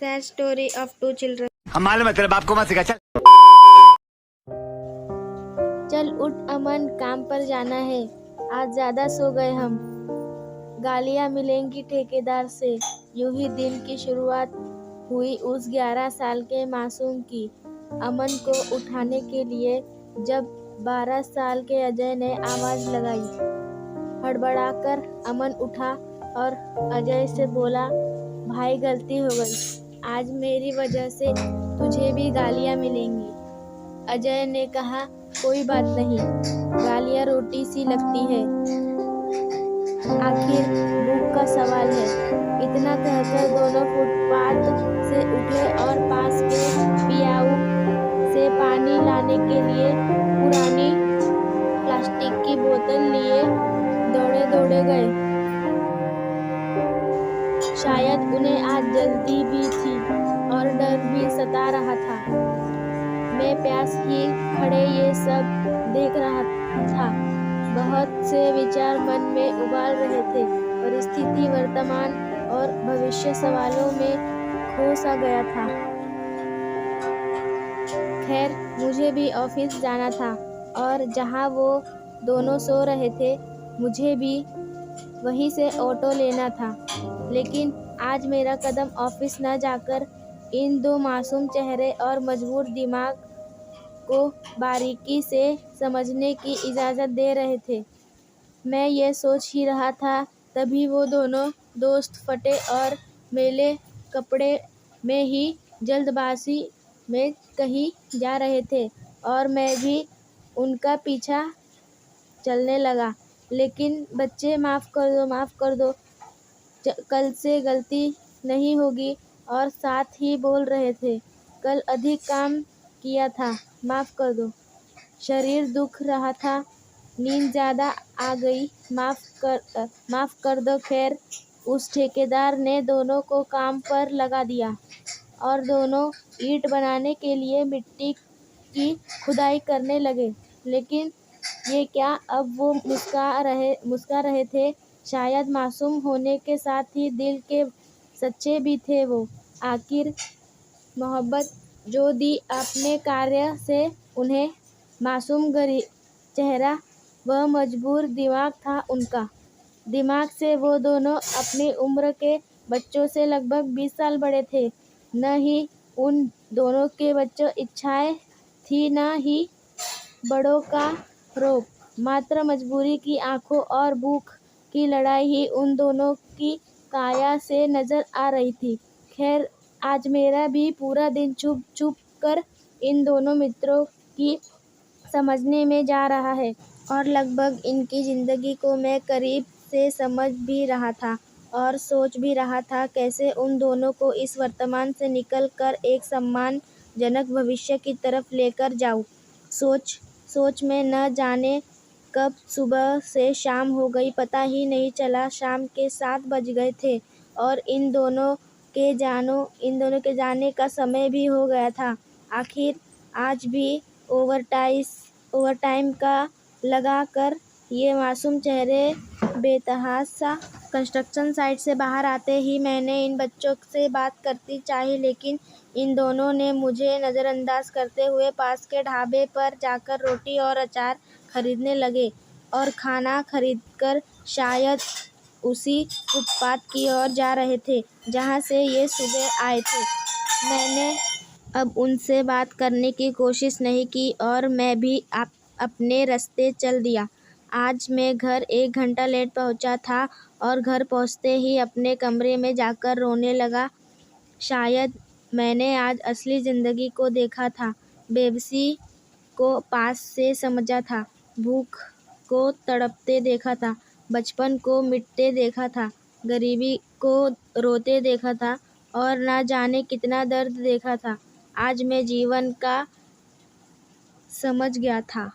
Sad story of two children. हम मालूम है तेरे बाप को मत सिखा। चल उठ अमन, काम पर जाना है। आज ज्यादा सो गए हम। गालियां मिलेंगी ठेकेदार से। यूं ही दिन की शुरुआत हुई उस 11 साल के मासूम की। अमन को उठाने के लिए जब 12 साल के अजय ने आवाज लगाई, हड़बड़ाकर अमन उठा और अजय से बोला, भाई गलती हो गई, आज मेरी वजह से तुझे भी गालियां मिलेंगी। अजय ने कहा, कोई बात नहीं, गालियां रोटी सी लगती है, आखिर भूख का सवाल है। इतना कहकर दोनों फुटपाथ से उठे और पास के पियाऊ से पानी लाने के लिए पुरानी प्लास्टिक की बोतल लिए दौड़े दौड़े गए। शायद उन्हें आज जल्दी भी थी और डर भी सता रहा था। मैं प्यास ही खड़े ये सब देख रहा था। बहुत से विचार मन में उबाल रहे थे। परिस्थिति, वर्तमान और भविष्य सवालों में खो सा गया था। खैर, मुझे भी ऑफिस जाना था और जहां वो दोनों सो रहे थे, मुझे भी वहीं से ऑटो लेना था। लेकिन आज मेरा कदम ऑफिस न जाकर इन दो मासूम चेहरे और मजबूर दिमाग को बारीकी से समझने की इजाज़त दे रहे थे। मैं ये सोच ही रहा था, तभी वो दोनों दोस्त फटे और मैले कपड़े में ही जल्दबाजी में कहीं जा रहे थे और मैं भी उनका पीछा चलने लगा। लेकिन बच्चे, माफ़ कर दो, कल से गलती नहीं होगी, और साथ ही बोल रहे थे, कल अधिक काम किया था, माफ़ कर दो। शरीर दुख रहा था, नींद ज़्यादा आ गई, माफ़ कर दो। खैर, उस ठेकेदार ने दोनों को काम पर लगा दिया और दोनों ईंट बनाने के लिए मिट्टी की खुदाई करने लगे। लेकिन ये क्या, अब वो मुस्कुरा रहे थे। शायद मासूम होने के साथ ही दिल के सच्चे भी थे वो। आखिर मोहब्बत जो दी अपने कार्य से उन्हें। मासूम चेहरा व मजबूर दिमाग था उनका। दिमाग से वो दोनों अपनी उम्र के बच्चों से लगभग 20 साल बड़े थे। न ही उन दोनों के बच्चों इच्छाएं थी, न ही बड़ों का रोब, मात्र मजबूरी की आंखों और भूख की लड़ाई ही उन दोनों की काया से नजर आ रही थी। खैर, आज मेरा भी पूरा दिन चुप चुप कर इन दोनों मित्रों की समझने में जा रहा है और लगभग इनकी जिंदगी को मैं करीब से समझ भी रहा था और सोच भी रहा था, कैसे उन दोनों को इस वर्तमान से निकल कर एक सम्मानजनक भविष्य की तरफ लेकर जाऊं। सोच में न जाने कब सुबह से शाम हो गई, पता ही नहीं चला। शाम के 7 बज गए थे और इन दोनों के जाने का समय भी हो गया था। आखिर आज भी ओवरटाइम का लगा कर ये मासूम चेहरे बेतहाशा। कंस्ट्रक्शन साइट से बाहर आते ही मैंने इन बच्चों से बात करती चाही, लेकिन इन दोनों ने मुझे नज़रअंदाज करते हुए पास के ढाबे पर जाकर रोटी और अचार खरीदने लगे और खाना खरीदकर शायद उसी फुटपाथ की ओर जा रहे थे जहां से ये सुबह आए थे। मैंने अब उनसे बात करने की कोशिश नहीं की और मैं भी अपने रास्ते चल दिया। आज मैं घर 1 घंटा लेट पहुंचा था और घर पहुंचते ही अपने कमरे में जाकर रोने लगा। शायद मैंने आज असली ज़िंदगी को देखा था, बेबसी को पास से समझा था, भूख को तड़पते देखा था, बचपन को मिटते देखा था, गरीबी को रोते देखा था और ना जाने कितना दर्द देखा था। आज मैं जीवन का समझ गया था।